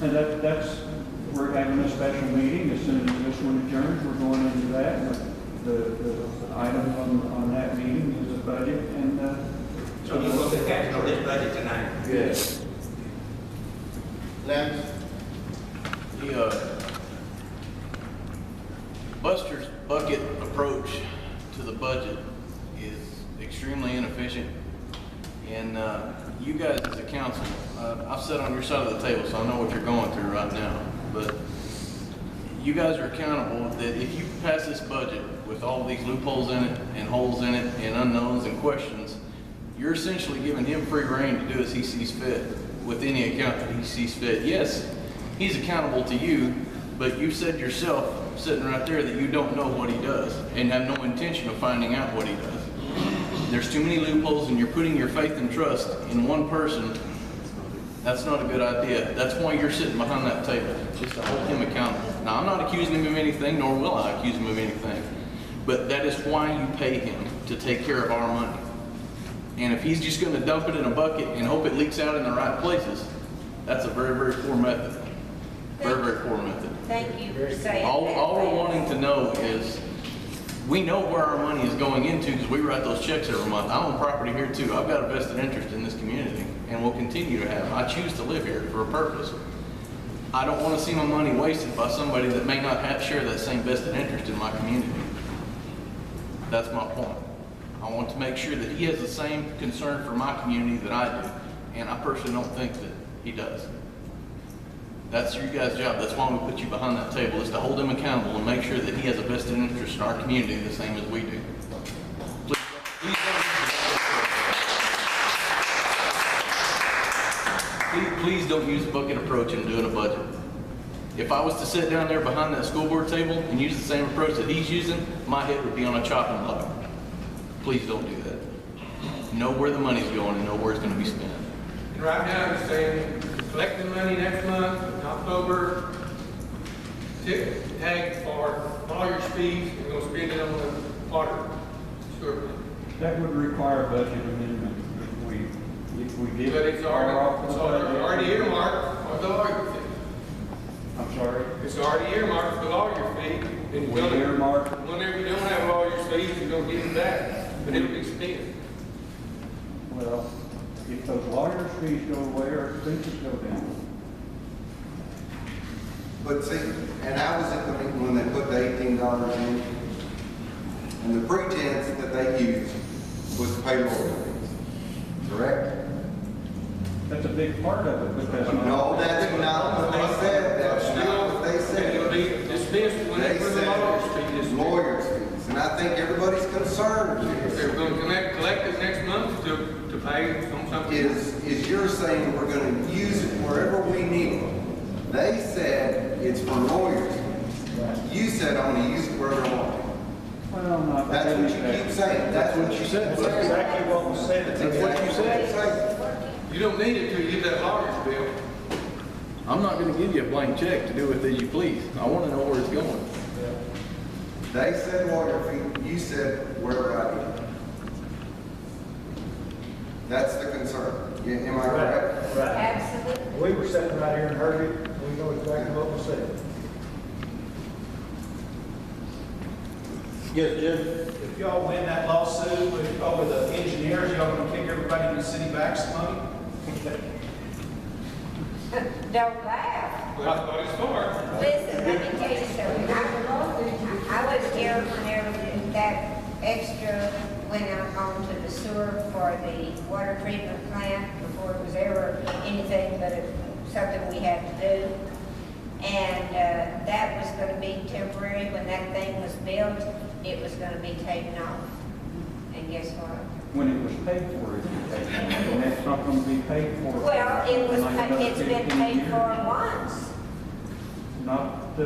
And that's, we're having a special meeting. As soon as this one adjourns, we're going into that. The item on that meeting is a budget and, So you will be acting on this budget tonight? yes. Lance? Buster's bucket approach to the budget is extremely inefficient. And you guys as a council, I've sat on your side of the table, so I know what you're going through right now. But you guys are accountable that if you pass this budget with all these loopholes in it and holes in it and unknowns and questions, you're essentially giving him free rein to do as he sees fit with any account that he sees fit. Yes, he's accountable to you, but you said yourself, sitting right there, that you don't know what he does and have no intention of finding out what he does. There's too many loopholes and you're putting your faith and trust in one person. That's not a good idea. That's why you're sitting behind that table, just to hold him accountable. Now, I'm not accusing him of anything, nor will I accuse him of anything, but that is why you pay him, to take care of our money. And if he's just gonna dump it in a bucket and hope it leaks out in the right places, that's a very, very poor method. Very, very poor method. Thank you for saying that. All we're wanting to know is, we know where our money is going into because we write those checks every month. I own property here too. I've got a vested interest in this community and will continue to have. I choose to live here for a purpose. I don't want to see my money wasted by somebody that may not share that same vested interest in my community. That's my point. I want to make sure that he has the same concern for my community that I do, and I personally don't think that he does. That's your guys' job. That's why we put you behind that table, is to hold him accountable and make sure that he has a vested interest in our community the same as we do. Please don't use a bucket approach in doing a budget. If I was to sit down there behind that school board table and use the same approach that he's using, my head would be on a chopping block. Please don't do that. Know where the money's going and know where it's going to be spent. And right now, you're saying, collect the money next month, in October, tag for lawyer's fees, and we'll spend it on the water. Sure. That would require a budget amendment if we did. But it's already earmarked for the lawyer fee. I'm sorry? It's already earmarked for the lawyer fee. And We earmarked. whenever you don't have lawyer's fees, you're gonna get it back, but it'll be spent. Well, if those lawyers' fees go away, our expenses go down. But see, and I was at the meeting when they put the $18 in, and the pretense that they used was to pay lawyer fees, correct? That's a big part of it, because. No, that's not what they said, that's not what they It'll said. be dispensed They whenever the lawyer's fee is said spent. lawyers' fees, and I think everybody's concerned with They're this. gonna collect it next month to pay on something. Is you're saying we're gonna use it wherever we need it. They said it's for lawyers' fees. You said I'm gonna use it wherever I want. Well, not. That's what you keep saying. That's what you said. That's exactly what was said. That's what you said. You don't need it till you get that lawyer's bill. I'm not going to give you a blank check to do with as you please. I want to know where it's going. They said lawyer fee, you said wherever I need it. That's the concern. Am I correct? Right. Absolutely. We were sitting right here and heard it, we know exactly what was said. Yes, Jim? If y'all win that lawsuit with over the engineers, y'all gonna kick everybody in the city back some money? Don't laugh. That's what it's for. Listen, let me tell you something. I was here whenever that extra went out onto the sewer for the water treatment plant before it was ever anything but something we had to do. And that was going to be temporary. When that thing was built, it was going to be taken off. And guess what? When it was paid for, it was taken, and that's not going to be paid for. Well, it's been 15 paid years. for once. Not,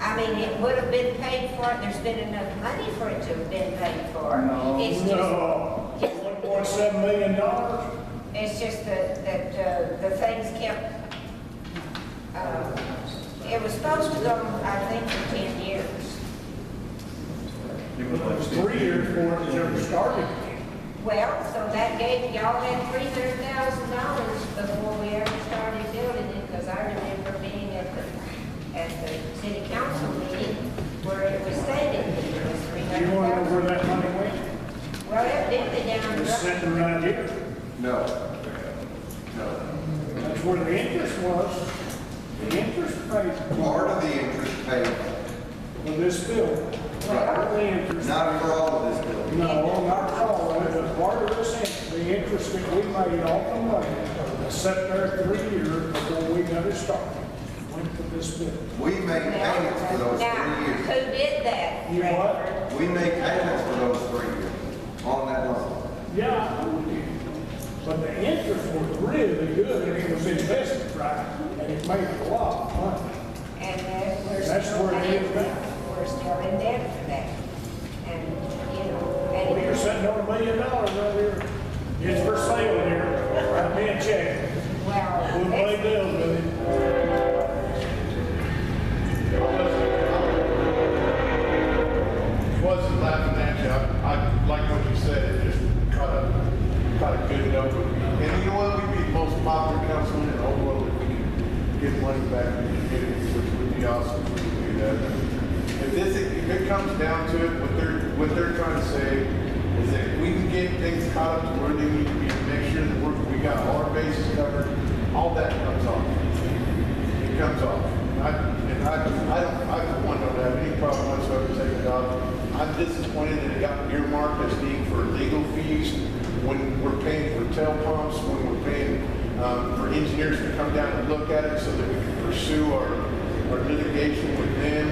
I mean, it would have been paid for. There's been enough money for it to have been paid for. No. It's just, No, $1.7 million. it's just that the things kept. It was supposed to go, I think, for 10 years. it was It like was 3 years before it was ever started. Well, so that gave y'all had $300,000 before we ever started building it, because I remember No. No. That's where the interest was. The interest paid Part of the interest paid, for this bill. Part of the interest. not for all of this bill. No, not all of it, but part of this, the interest that we made off the money, sat there 3 years before we got it started. Went to this bill. We make payments for those 3 Now, years. who did that? You what? Bradford? We make payments for those 3 years on that loan. Yeah, but the interest was really good and it was invested right, and it made a lot of money. And we're That's still where it paying is for now. that. We're still in debt for that. And, you know, Well, you're and, sitting on $1 million right here. It's for sale here. Write me a check. well, We'll pay that's, bills with it. Wasn't laughing at you. I like what you said. It just caught a good note with me. And you know what? We'd be the most popular councilman in the whole world if we could get money back in the community, which would be awesome if we could do that. If it comes down to it, what they're trying to say is that we can get things caught up to where they need to be to make sure that we got all our bases covered. All that comes off. It comes off. I for one don't have any problem whatsoever taking it off. I'm disappointed that it got earmarked as being for legal fees when we're paying for tail pumps, when we're paying for engineers to come down and look at it so that we can pursue our litigation with them,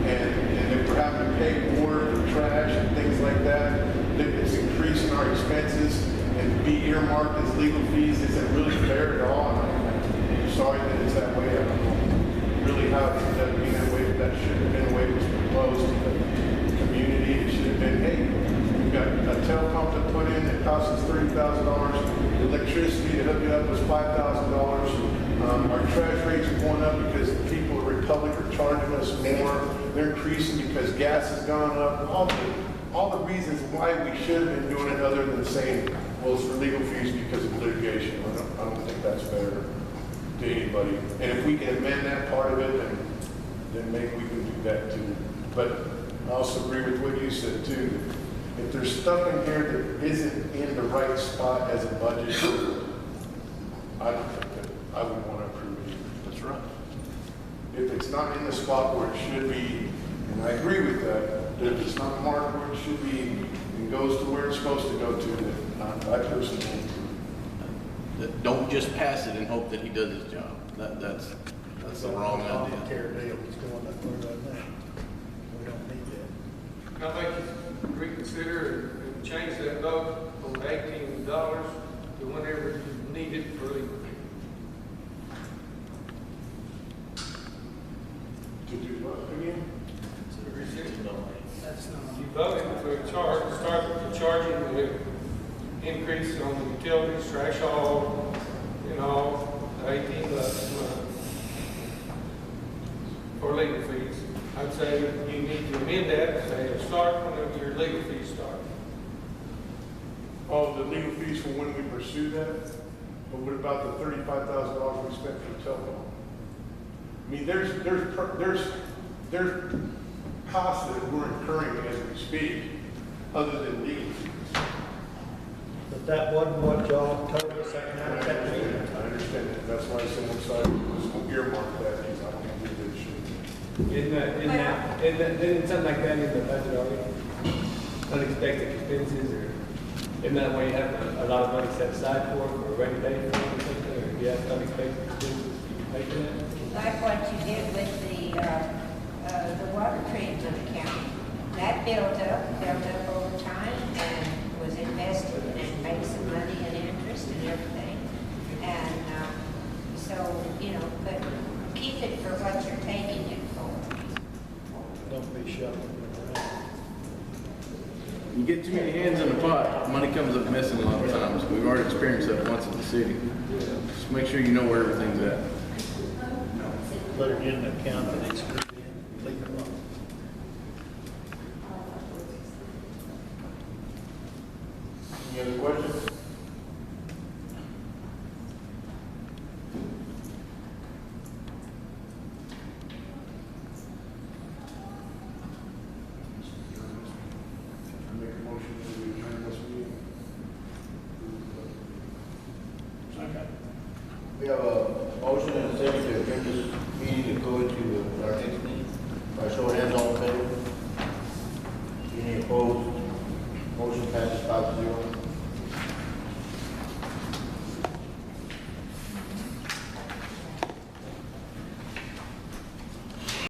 and if we're having to pay more for trash and things like that, that it's increasing our expenses and to be earmarked as legal fees isn't really fair at all. And I'm sorry that it's that way. I don't know really how it ended up being that way, but that shouldn't have been the way it was proposed to the community. It should have been, hey, we've got a tail pump to put in that costs us $30,000. Electricity to hook it up was $5,000. Our trash rates are going up because the people at Republic are charging us more. They're increasing because gas has gone up. All the reasons why we should have been doing it other than saying, well, it's for legal fees because of litigation. I don't think that's fair to anybody. And if we can amend that part of it, then maybe we can do that too. But I also agree with what you said too. If there's stuff in here that isn't in the right spot as a budget, I don't think that I would want to approve it. That's right. If it's not in the spot where it should be, and I agree with that if it's not marked where it should be and goes to where it's supposed to go to, then I personally won't approve. Don't just pass it and hope that he does his job. That's the wrong idea. Tear deal is going up there right now. We don't need that. I think you reconsider and change that vote from $18 to whenever you need it for legal fees. To do what again? You voted for a charge, start charging the increase on the utilities, trash haul, $18 a month for legal fees. I'd say you need to amend that, say start whenever your legal fees start. Oh, the legal fees for when we pursue that? But what about the $35,000 we spent for the telephone? I mean, there's costs that we're incurring as we speak, other than legal fees. But that wasn't what y'all told us that night at that meeting. I understand that. That's why I said I'm sorry. Let's go earmark that because I don't think that it should. Didn't something like that in the budget already? Unexpected expenses, or isn't that why you have a lot of money set aside for it, or ready paid for it or something, or you have unexpected expenses, you pay for that? like what you did with the water treatment account. That built up over time and was invested and it made some money and interest and everything. And, so, but keep it for what you're taking it for. Don't be shuffling around. You get too many hands in the pot, money comes up missing a lot of times. We've already experienced that once in the city. Just make sure you know where everything's at. Put it in the account that it's screwed in, leave it alone. Any other questions? I make a motion to adjourn this meeting. We have a motion and a second